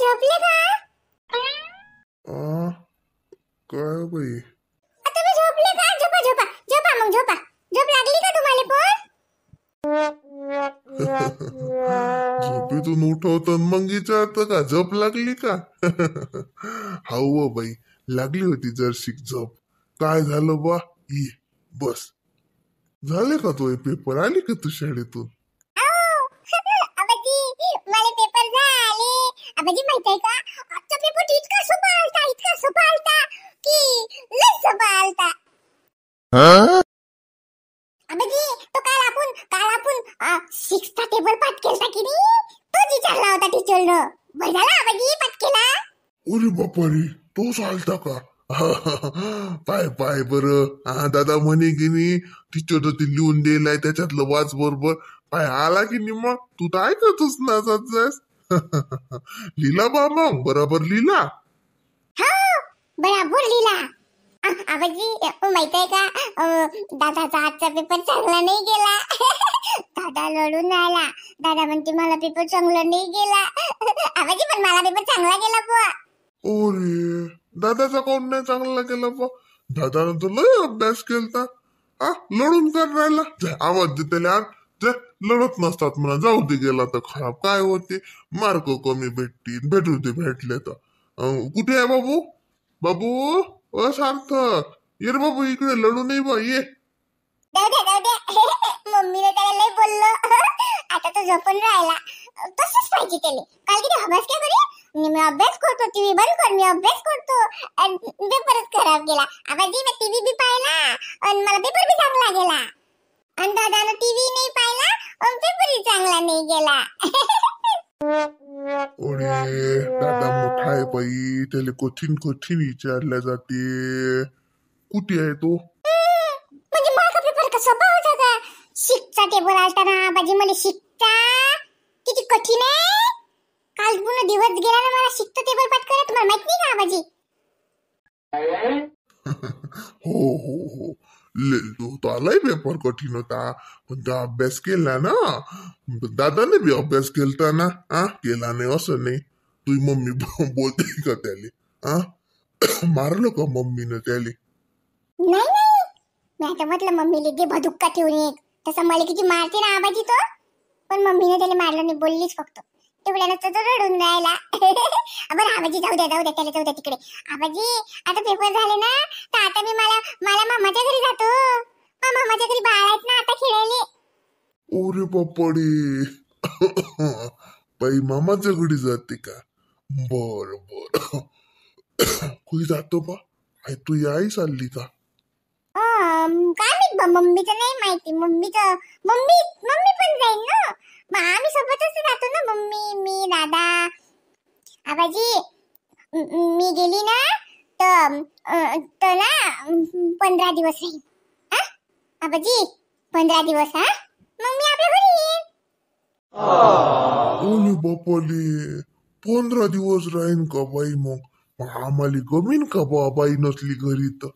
झोपले का? आ, काय बाई तुम्ही झोपले का? झोपा झोपा झोपा मग झोपा. झोप लागली का तुम्हाला पण? झोपेतून उठवतं मग विचारतं का झोप लागली का? हाऊ बाई लागली होती जरशीक झोप. काय झालं बा? ये बस. झाले का तो पेपर? आली का तू शाळेतून? आबाजी मला पेपर झाले. आबाजी माहित आहे का, आजचा पेपर इतका सोपा आलता की लय सोपा आलता. आबाजी तो काल आपण सिक्सचा टेबल पाठ केलता की नाही, तो विचारला होता टीचरनं. बरं झालं आबाजी पाठ केला. अरे बापा रे, तो चालता का? पाय पाय बरं. दादा म्हणे की नाही टीचर ते लिहून दिलाय त्याच्यातलं वाच बरोबर. पाय आला की नाही मग तू तर ऐकतच ना जास. लिहिला बा मग बरोबर लिहिला. हो बराबर लिहिला. आबाजी माहित आहे का, दादाचा आजचा पेपर चांगला नाही गेला. दादा लढून आला. दादा म्हणते मला पेपर चांगला नाही गेला. आबाजी पण मला पेपर चांगला गेला बुवा. अरे दादाचा काऊन नाही चांगला केला बा? दादानं तर लय अभ्यास केलता. लढून कर राहिला. आवाज दे त्याला. लढत नसतात म्हणा, जाऊ दे गेला तर खराब काय होते, मार्क कमी भेटतील. भेटले तर कुठे आहे बाबू? बाबू सार्थक ये रे बाबू इकडे, लढू नाही बा ये. जाऊ दे. मम्मीने त्याला लय बोललो. आता तो झोपून राहिला. तसंच पाहिजे त्याला. काल किती अभ्यास काय करे. मी अभ्यास करतो, टीव्ही बंद कर, मी अभ्यास करतो आणि पेपरच खराब गेला. आबाजी मी टीव्ही बी पाहिला आणि मला पेपर बी चांगला गेला. आणि दादानं टीव्ही नाही पाहिला आणि पेपरही चांगला नाही गेला. अरे दादा मोठा आहे बाई, त्याला कठीण विचारल्या जाते. कुठे आहे तो? म्हणजे माझा पेपर कसा होता का? शिकचा टेबल आलता ना आबाजी. मला शिकता किती कठीण आहे. काल पूर्ण दिवस गेला ना मला शिकता टेबल पाठ करायला. तुम्हाला माहित नाही का आबाजी? हो तो आलाय पेपर कठीण होता, पण तो अभ्यास केला ना. दादाने बी अभ्यास केलता ना. केला नाही असं नाही. तुझी मम्मी बोलते का त्याले? मारलं का मम्मीनं त्याले? नाही मी आता म्हटलं मम्मीला दे भदुक्का ठेवून एक. तसं मला किती मारते ना आबाजी तो. पण मम्मीने त्याला मारलं नाही, बोललीच फक्त. तेवढ्यानं तो रडून राहिला. बरं आबाजी जाऊ द्या त्याला जाऊ द्या तिकडे. आबाजी आता पेपर झाले ना, तर आता मी मला मामाच्या घरी जातो. मामाच्या घरी बाळ आहेत ना आता खेळायला. ओरे बापडे. बाई मामाच्या घरी जाते का? बर कुठे जातो बा? तू आई चालली का? काय माहित बा, मम्मीचं नाही माहिती. मम्मी पण जाईल ना. मग आम्ही सोबतच जातो ना, मम्मी मी दादा. आबाजी मी गेली ना तर ना 15 दिवस राहील. आबाजी 15 दिवस. मग मी आपल्या घरी येईन. ओले बापाले 15 दिवस राहीन का बाई? मग आम्हाला गमीन का बा बाई नसली घरी तर?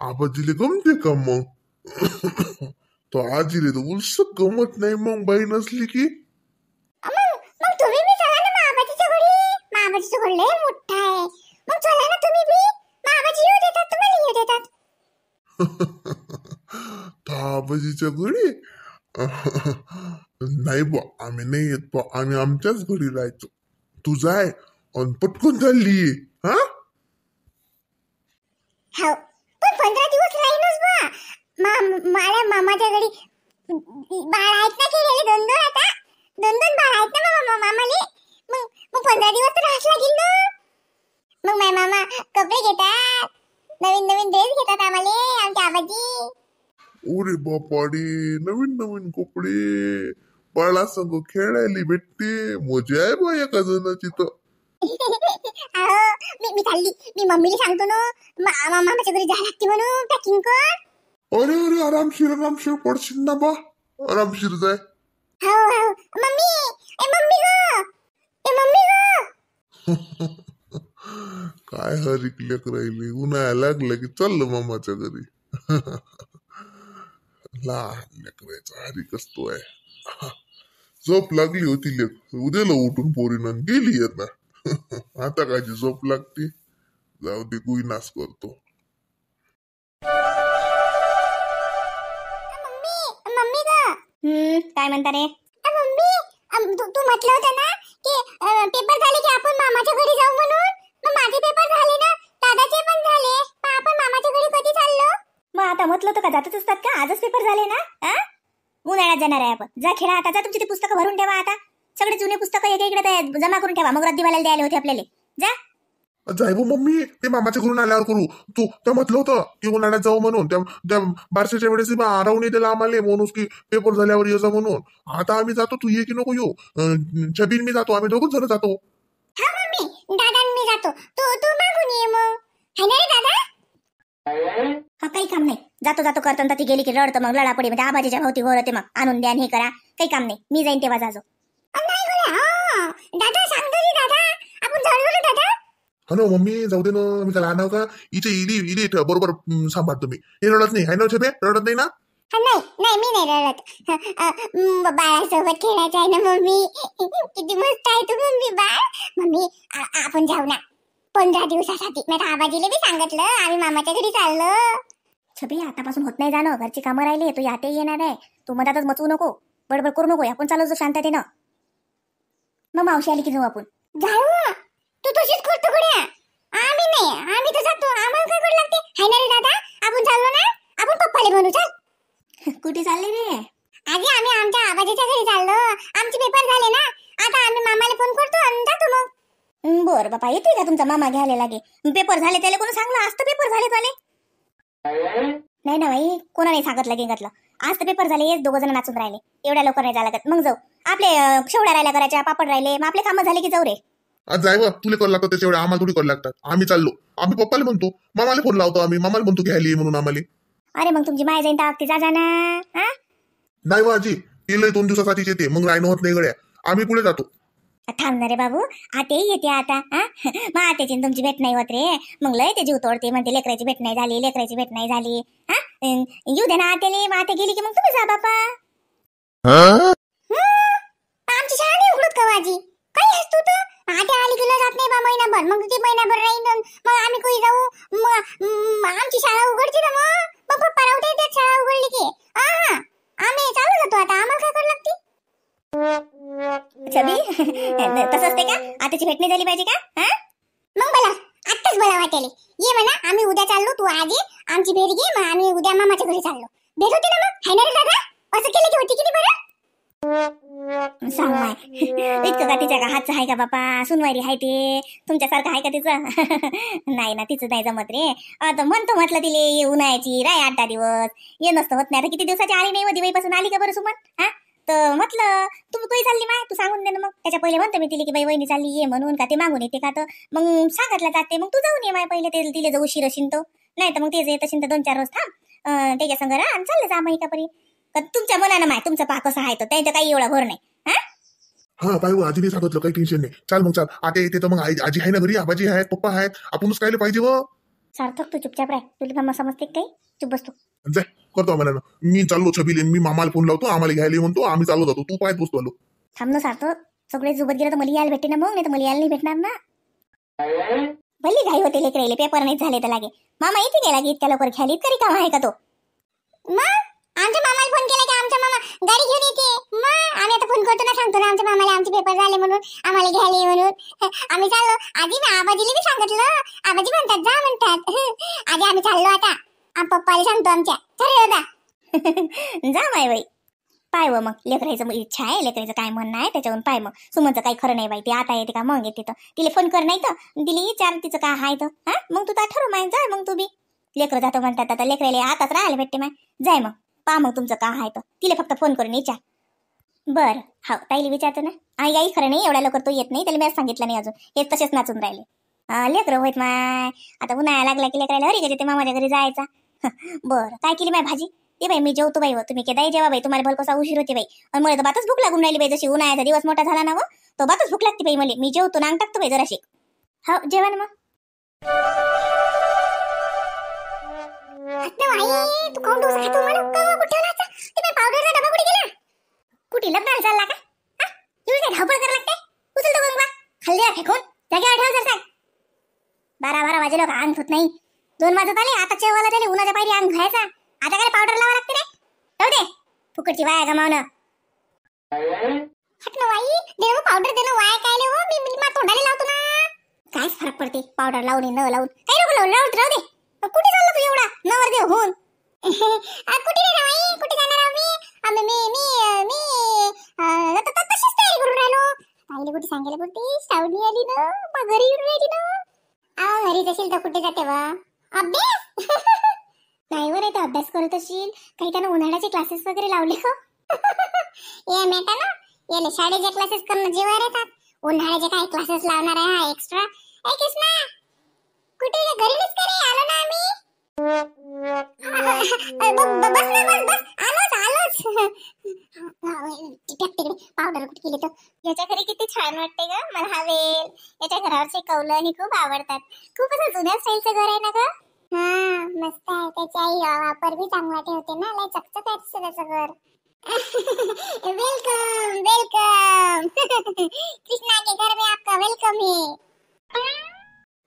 आबाजीले गमते का मग? तो आजीले तर उलसक गमत नाही मग बाई नसली की. मग तुम्ही बी चला ना आबाजीच्या घरी. आबाजीचं घर लय मोठं आहे. मग चला ना तुम्ही बी. आबाजी येऊ देतात, तुम्हाला येऊ देतात. आबाजीच्या घरी नाही बा, आम्ही नाही येत बा. आम्ही आमच्याच घरी राहायचो. तू जाय आणि पटकन चालली. हो पण 15 दिवस राहीनच बा. मला मामाच्या घरी बाळ आहेत ना केलेले. दोन आता दोन बाळ आहेत ना मामाले. मग 15 दिवस तर राहाच लागेल ना. मग माझे मामा कपडे घेतात, नवीन ड्रेस घेतात आम्हाला, आमच्या आबाजी. ओरे बापाडे, नवीन कपडे, बाळा संग खेळायला भेटते. मजा आहे बा एका जणाची तर. मी चालली. मी मम्मीला सांगतो ना मामाच्या घरी जायला लागते म्हणून. पॅकिंग कर. अरे आरामशीर पडशील ना बा. आरामशीर जाय. हो मम्मी गं. काय हरिक लेक राहिली. उन्हाळ्या लागलं की चाललं मामाच्या घरी. लहान लेकरायचा हरिक असतो आहे. झोप लागली होती लेक. उद्याला उठून पोरीनं गेली आता. आता कायची झोप लागते. जाऊ दे, गुईनास करतो. मम्मी काय म्हणता रे? मम्मी तू म्हटलं होतं ना की पेपर झाले की आपण मामाच्या घरी जाऊ म्हणून. मग माझे पेपर झाले ना, दादाचे पण झाले. मग आपण मामाच्या घरी कधी चाललो? मग आता म्हटलं होतं का जातच असतात का? आजच पेपर झाले ना. उन्हाळ्यात जाणार आहे आपण. जा खेळा आता, जा तुमची ती पुस्तकं भरून ठेवा. आता सगळे जुने पुस्तकं एक इकडे जमा करून ठेवा. मग रद्दीवाल्याला द्यायला होते आपल्याला. जा जाय हो मम्मी, ते मामाच्या घरून आल्यावर करू. तू त्या म्हटलं होतं की उन्हाळ्यात जाऊ म्हणून. त्या बारशाच्या वेळेस राहून येते आम्हाला म्हणून की पेपर झाल्यावर ये जा म्हणून. आता आम्ही जातो, तू ये की नको येऊ? छबीन मी जातो, आम्ही दोघंच जण जातो. हा मम्मी, दादा मी जातो. तू मागून ये मग. है ना रे दादा? हा काही काम नाही. जातो जातो करतो ती गेली की रडतं. मग लढापडी म्हणजे आबाजीच्या भोवती घोरते. मग आणून द्या हे करा. काही काम नाही. मी जाईन तेव्हा जाजो. दादा सांगतो रे दादा, आपण जाऊ रे दादा. हा ना मम्मी, जाऊ दे ना. मी त्याला आणाव का? इथे इली बरोबर सांभाळतो मी. हे रडत नाही, है ना छबे? रडत नाही ना? नाही मी नाही रडत. बाळासोबत खेळायचं आहे ना मम्मी. किती मस्त आहे तू मम्मी. बाळ मम्मी आपण जाऊ ना 15 दिवसासाठी. मी आबाजीला बी सांगितलं आम्ही मामाच्या घरी चाललो. छबी आतापासून होत नाही जाणं. घरची कामं राहिली. तू याते येणार आहे. तू मधातच मचवू नको, बडबड करू नको. आपण चालू जो शांततेनं. मग मावशी आली की जाऊ आपण. जाऊ तू तशीच करतो गड्या. आम्ही नाही, आम्ही तर जातो. आम्हाला काय करू लागते? हाय ना रे दादा, आपण चाललो ना. आपण पप्पाला म्हणू. चल. कुठे चालले रे? आजी आम्ही आमच्या आबाजीच्या घरी चाललो. आमचे पेपर झाले ना. आता आम्ही मामाला फोन करतो आणि जातो मग. बर बापा, येते का तुमचा मामा घ्यायला लागे? पेपर झाले त्याला कोण सांगलं? आज तर पेपर झाले झाले. नाही ना बाई, कोणा नाही सांगितलं गिंगतलं. आज तर पेपर झाले. हेच दोघं जण नाचून राहिले. एवढ्या लवकर नाही जायला लागत. मग जाऊ. आपले शेवड्या राहिल्या करायच्या, पापड राहिले. मग आपले कामं झाले की जाऊ रे. आज जाय बा, तुला करू लागतात त्याच्या आम्हाला थोडी करू लागतात. आम्ही चाललो. आम्ही पप्पाला म्हणतो, मामाला फोन लावतो. आम्ही मामाला म्हणतो घ्यायला म्हणून आम्हाला. अरे मग तुमची माय जाईन तर जा जा ना. नाही बा आजी, ते लय 2 दिवसासाठीच येते. मग राहणं होत नाही गड्या. आम्ही पुढे जातो. थांबणार रे बाबू, आतेही येते आता. मग आत्याची तुमची भेट नाही होत रे. मग लय ते जीव तोडते. म्हणते लेकराची भेट नाही झाली, लेकराची भेट नाही झाली. येऊ दे ना आत्याले. मग आत्या गेली की मग तुम्ही जा बापा. आमची शाळा नाही उघडत का आजी? काय असतो तर आत्या आली की जात नाही बा महिनाभर. मग ते महिनाभर राहीन. मग आम्ही कुठे जाऊ? मग आमची शाळा उघडची ना. मग पप्पा राहते त्यात शाळा उघडली की. आम्ही चालू जातो आता. आम्हाला काय करावं लागते? छबी तसं असते का? आताची भेट नाही झाली पाहिजे का? मग बोला, आत्ताच बोला वाटेल. ये म्हणा आम्ही उद्या चाललो. तू आज ये, आमची भेट घे. मग आम्ही उद्या मामाच्या घरी चाललो. भेट होती ना मग? हाय ना रे दादा? असं केलं की होती किती बरं? सांग माय, इतकं का तिच्या का हातचं आहे का बापा? सुनवारी आहे ते तुमच्यासारखं आहे का तिचं? नाही ना, तिचं नाही जमत रे. आता म्हणतो म्हटलं तिले ये उन्हाळ्याची राय 8-10 दिवस. ये नसतं होत नाही. आता किती दिवसाची आली नाही. दिवाळीपासून आली का बरं सुमन? तर म्हटलं तू काही चालली माय, तू सांगून दे ना. मग त्याच्या पहिले म्हणतो मी तिला की बाई वहिनी चालली ये म्हणून. का ते मागून येते का? तर मग सांगितलं जाते. मग तू जाऊन ये माय पहिले. ते तिला जाऊ उशीर असेल तो. नाही तर मग तेच येत असेल तर 2-4 रोज थांब त्याच्या संग राहा आणि चाललं जा मग एकापरी. तुमच्या मनानं माय, तुमचा पा कसं आहे तो. त्यांचं काही एवढा घोर नाही. हा बाई, आजीने सांगितलं, काही टेन्शन नाही. चाल मग चाल. आता येते तर मग आजी आहे ना घरी. आबाजी आहेत, पप्पा आहेत. आपणच कायला पाहिजे व. सार्थक तू चुपचाप राह. तुला मम्मा समजते काही? चुप बसतो. जाय करतो आम्हाला. मी चाललो छबीले. मी मामाला फोन लावतो. आम्हाला घ्यायला म्हणतो. आम्ही चालू जातो. तू पाहत बसतो आलो. थांब ना सार्थक. सगळे सोबत गेलं तर मला यायला भेटते ना. मग नाही तर मला यायला नाही भेटणार ना. भल्ली घाई होते लेकरायले. पेपर नाही झाले तर लागे मामा इथे गेला की इतक्या लवकर घ्यायला. इतकरी काम आहे का तो? मग आमच्या मामाला फोन केला की आमचा मामा गाडी घेऊन येते. मग आम्ही आता फोन करतो ना, सांगतो ना आमच्या मामाला आमचे पेपर झाले म्हणून, आम्हाला घ्यायला म्हणून. आम्ही चाललो. आजी ना आबाजीला बी सांगितलं. आबाजी म्हणतात जा म्हणतात. आजी आम्ही चाललो आता. पप्पाला सांगतो आमच्या. चल दादा. जा माय बाई. पाय व मग लेकरायचं इच्छा आहे. लेकरायचं काय म्हणणं आहे त्याच्यावरून पाय. मग सुमनचं काही खरं नाही बाई. ती आता येते का मग येते. तर तिला फोन कर. नाही तर दिली विचार तिचं काय आहे तर. मग तू तर ठरव माय. जाय मग तू बी. लेकरं जातो म्हणतात आता. लेकरायला आताच राहायला भेटते माय. जाय मग पहा मग तुमचं काय आहे तर. तिला फक्त फोन करून विचार. बरं हो, ताईला विचारतो ना. आई आई खरं नाही एवढ्या लवकर तो येत नाही. त्याला मी सांगितलं नाही अजून. हे तसेच नाचून राहिले. लेकरं होईत माय. आता उन्हाळा लागला की लेकरायला हरी का ते मामाच्या घरी जायचा. बरं काय केली माय भाजी? ते बाई मी जेवतो बाई. तुम्ही केदाई जेवा बाई. तुम्हाला भलकोसा उशीर होते बाई. आणि मला तर बातच भूक लागून राहिली बाई. जशी उन्हाळ्याचा दिवस मोठा झाला ना तो बातच भूक लागते बाई मला. मी जेवतो नांग टाकतो बाई जराशी. हो जेवा ना मग. तू कोण डोसा खातो मला? कुठे लाचा? ते पावडरचा डबा कुठे गेला? कुठे लग्नाला चालला का? तुला काय धावपळ करायला लागते? उचल तो गंगा. खाल्ली फेकून. जागेवर ठेव सर. 12 वाजेलो का अंग होत नाही. 2 वाजत आले आता जेवायला झाले. उन्हाच्या पायरी अंग घ्यायचा. आता काय पावडर लावा लागते रे. ठेव दे फुकटची वाया गमावणं. हट ना वाई. देव पावडर देणं वाया काय ले हो. मी मा तोंडाला लावतो ना. काय फरक पडते पावडर लावून न लावून. काही नको लावून राहू दे. कुठे चालला तू एवढा नवर देव होऊन. कुठे नाही वाई. कुठे जाणार आम्ही. मी तशीच तयारी करून राहिलो. आईला कुठे सांगायला कुठे सावली आली ना. मग घरी येऊन राहिली ना. घरीच असेल तर कुठे जाते वा. अभ्यास नाही वर तर अभ्यास करत असशील. काही त्यानं उन्हाळ्याचे क्लासेस वगैरे लावले का. ये मेटा ना याले शाळेचे क्लासेस करणं जीवावर येतात. उन्हाळ्याचे काही क्लासेस लावणार आहे हा एक्स्ट्रा. ए कृष्णा कुठे घरीच करे. आलो ना आम्ही. बस आलोच. तिकडे पावडर कुठे केली तर. याच्या घरी किती छान वाटते ग. मला हवेल. याच्या घरावरचे कौल आणि खूप आवडतात. खूप असं जुन्या स्टाईलचं घर आहे ना ग. हा मस्त आहे. त्याची आई वापर भी चांगला ठेवते ना. लय चकचक आहे त्याचं घर. वेलकम कृष्णा के घर में आपका वेलकम है.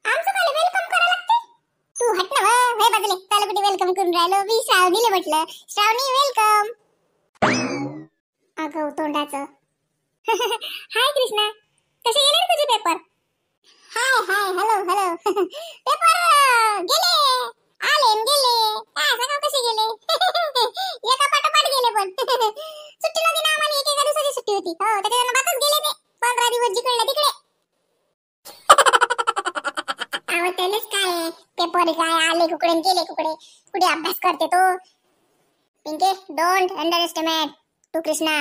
आमचं मला वेलकम करा लागते. तू हट ना हे बाजूले. त्याला कुठे वेलकम करून राहिलो. मी श्रावणीला म्हटलं श्रावणी वेलकम. अगं तोंडाचं. हाय कृष्णा कसे गेले तुझे पेपर. हाय हॅलो पेपर गेले आले गेले. काय सांगा कसे गेले. एका पाठोपाठ गेले. पण सुट्टी नव्हती ना आम्हाला. एका दिवसाची सुट्टी होती. हो त्याच्यानं बातच गेले ते 15 दिवस जिकडे तिकडे. त्यालाच काय पेपर काय आले कुकडे गेले कुकडे. कुठे अभ्यास करते तो. पिंके डोंट अंडरएस्टिमेट टू कृष्णा.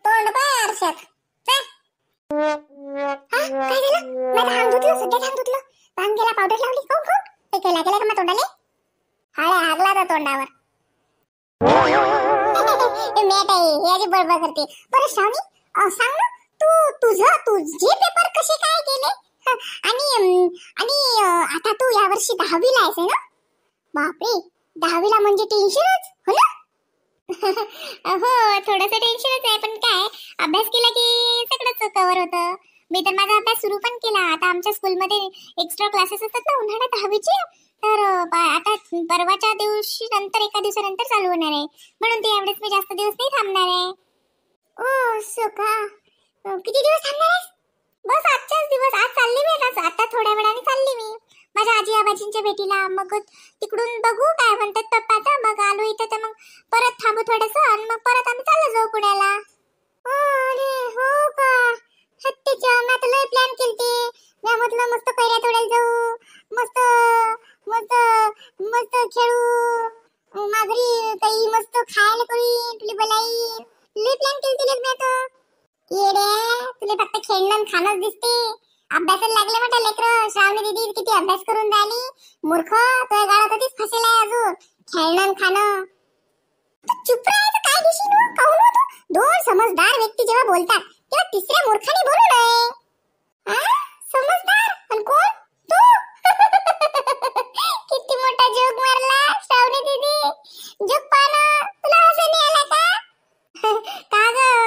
तोंड पाय आरशात. काय झालं. माझं हात धुतलं सध्या. हात धुतलं पांग गेला. पावडर लावली. कोण ते लागेल का मग तोंडाले. हागला तर तोंडावर. मेट आहे हे आधी बडबड करते. बरं श्रावणी सांग ना तुझे पेपर कसे काय गेले. आणि आता तू यावर्षी 10वीला आहेस ना. बापरे 10वीला म्हणजे टेन्शनच हो ना. हो थोडंसं टेन्शनच आहे. पण काय अभ्यास केला की सगळंच कव्हर होतं. मी तर माझा अभ्यास सुरू पण केला. आता आमच्या स्कूलमध्ये एक्स्ट्रा क्लासेस असतात ना उन्हाळ्यात 10वीचे. तर आता परवाच्या दिवशी नंतर एका दिवसानंतर चालू होणार आहे. म्हणून ते एवढेच मी जास्त दिवस नाही थांबणार आहे. ओ सो का. किती दिवस थांबणार आहेस. बस आजच्याच दिवस. आज चालली मी. आता थोड्या वेळाने चालली मी माझ्या आजी आबाजींच्या भेटीला. मग तिकडून बघू काय म्हणतात पप्पा. तर मग आलो इथं तर मग परत थांबू थोडंसं आणि मग परत आम्ही चाललो जाऊ पुण्याला. अरे हो का. हत्तीच्या मी आता लय प्लॅन केलते. मी म्हटलं मस्त कैऱ्या तोडायला जाऊ. मस्त मस्त मस्त खेळू. माघरी काही मस्त खायला करू. तुला बोलाई लय प्लॅन केलते मी आता. येड्या तुला फक्त खेळणं खाणंच दिसते. अभ्यासाला लागले म्हटलं लेकर. श्रावणी दीदी किती अभ्यास करून राहिली. मूर्ख तुझ्या गाळात कधीच फसेल आहे अजून. खेळणं खाणं. चुप राहायचं काय दिशी नु. काहून होतो. 2 समजदार व्यक्ती जेव्हा बोलतात तेव्हा तिसऱ्या मूर्खाने बोलू नये. समजदार आणि कोण तू. किती मोठा जोक मारला श्रावणी दीदी. जोक पाहणं तुला हसू नाही आला का.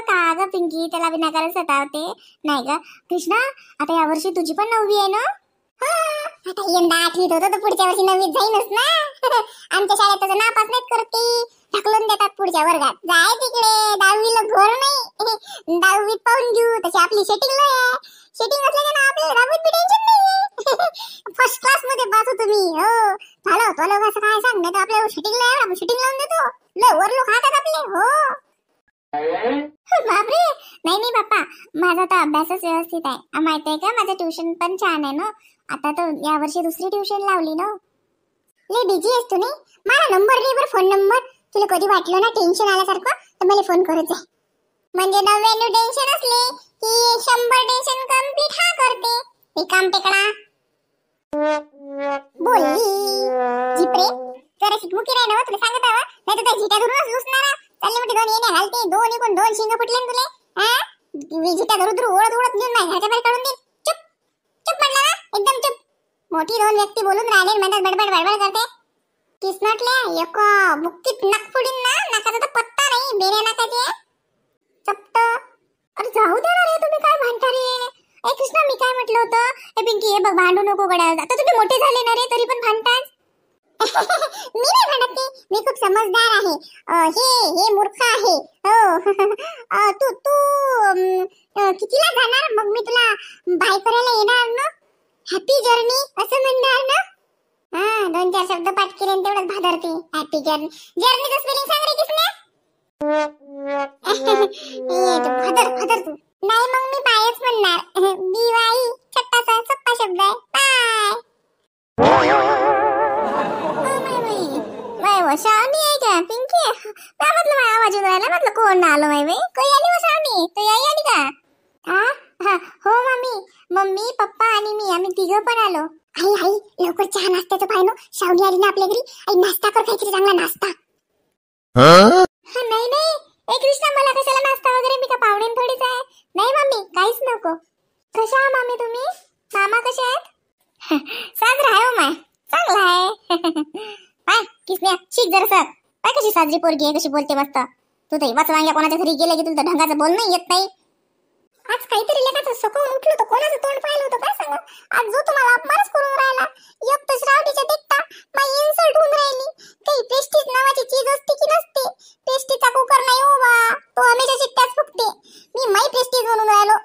का ग पिंकी त्याला विनाकारण सतावते. नाही ग कृष्णा आता यावर्षी तुझी पण 9वी आहे ना. आता यंदा 8वीत होतो तर पुढच्या वर्षी 9वीत जाईनच ना. आमच्या शाळेत त्याचं नापास नाहीत करत. ढकलून देतात पुढच्या वर्गात. जाय तिकडे 10वीला घर नाही. 10वीत पाहून घेऊ. तशी आपली सेटिंग लय आहे. सेटिंग असल्याने ना आपल्याला 10वीत बी टेन्शन नाही. फर्स्ट क्लास मध्ये पास होतो मी. हो झालं तो लोक असं काय सांग नाही तर आपल्याला सेटिंग लय. आपण सेटिंग लावून देतो. लय वर लोक खातात आपले. हो बापरे. नाही बाप्पा माझा तर अभ्यासच व्यवस्थित आहे. माहिती आहे का माझं ट्युशन पण छान आहे ना. आता तर यावर्षी दुसरी ट्युशन लावली ना. लय बिझी आहेस तू नाही. मला नंबर दे बरं. Phone number. तुला कधी वाटलं ना टेन्शन आल्यासारखं तर मला फोन करत जा. म्हणजे 99 टेन्शन असले की 100 टेन्शन कंप्लीट हा करते. हे काम टेकडा बोलली जिपरे. जरा शिकमुकी राही ना तुला सांगत आहे. नाही तर त्या झिट्या धरूनच घुसणार. चालले मोठे 2 येणे घालते. 2 इकून 2 शिंग फुटले ना तुले. झिट्या धरू ओळत घेऊन नाही घराच्या बाहेर काढून दे. चुप चुप म्हटलं ना एकदम चुप. मोठी 2 व्यक्ती बोलून राहिले म्हणतात बडबड करते. किसनटल्या एक बुक्कीत नक फोडीन ना. नाकाचा तर पत्ता नाही. बेऱ्या नाकाचे चपट. अरे जाऊ दे ना रे तुम्ही काय म्हणता रे. ए कृष्णा मी काय म्हटलं होतं. हे पिंकी हे बघ भांडू नको गड्या. आता तुम्ही मोठे झाले ना रे तरी पण भांडतात. मी नाही भांडत ते. मी खूप समजदार आहे. हे मूर्ख आहे. हो. तू तू कितीला जाणार मग मी तुला बाय करायला येणार ना. हॅपी जर्नी असं म्हणणार ना. हा 2-4 शब्द पाठ केले तेवढंच भादरते. Happy journey. जर्नीचं स्पेलिंग सांग रे किसने. भादर भादर तू. नाही मग मी बायच म्हणणार. BY छोटासा सोपा शब्द आहे. बाय शावनी आहे का पिंकी. काय म्हटलं माझा आवाज येऊन राहिला. म्हटलं कोण आलो माय काही आली व शावनी. तो आई आली का. हा हो मम्मी. मम्मी पप्पा आणि मी आम्ही तिघं पण आलो. आई लवकर चहा नाश्त्याचं पाहिजे. शावनी आली ना आपल्या घरी. आई नाश्ता कर काहीतरी चांगला नाश्ता. नाही ए कृष्णा मला कशाला नाश्ता वगैरे. मी का पाहुणे थोडीच आहे. नाही मम्मी काहीच नको. कशा आहात मामी तुम्ही. मामा कसे आहेत. साजरा आहे हो माय चांगला आहे. पाय किसन्या शिक जरासं. पाय कशी साजरी पोरगी आहे कशी बोलते मस्त. तू तर वाचवांग्या कोणाच्या घरी गेले की तुला ढंगाचं बोलणं येत नाही. आज काहीतरी लेखाचं सकाळून उठलो तर कोणाचं तोंड पाहिलं होतं काय सांगा. आज जो तुम्हाला अपमानच करून राहिला. एक तर श्रावणीच्या देखता माझी इन्सल्ट होऊन राहिली. काही प्रेस्टीज नावाची चीज असते की नसते. प्रेस्टीजचा कुकर नाही हो बा. तो हमेशा शिट्ट्याच फुकते. मी माई प्रेस्टीज म्हणून राहिलो.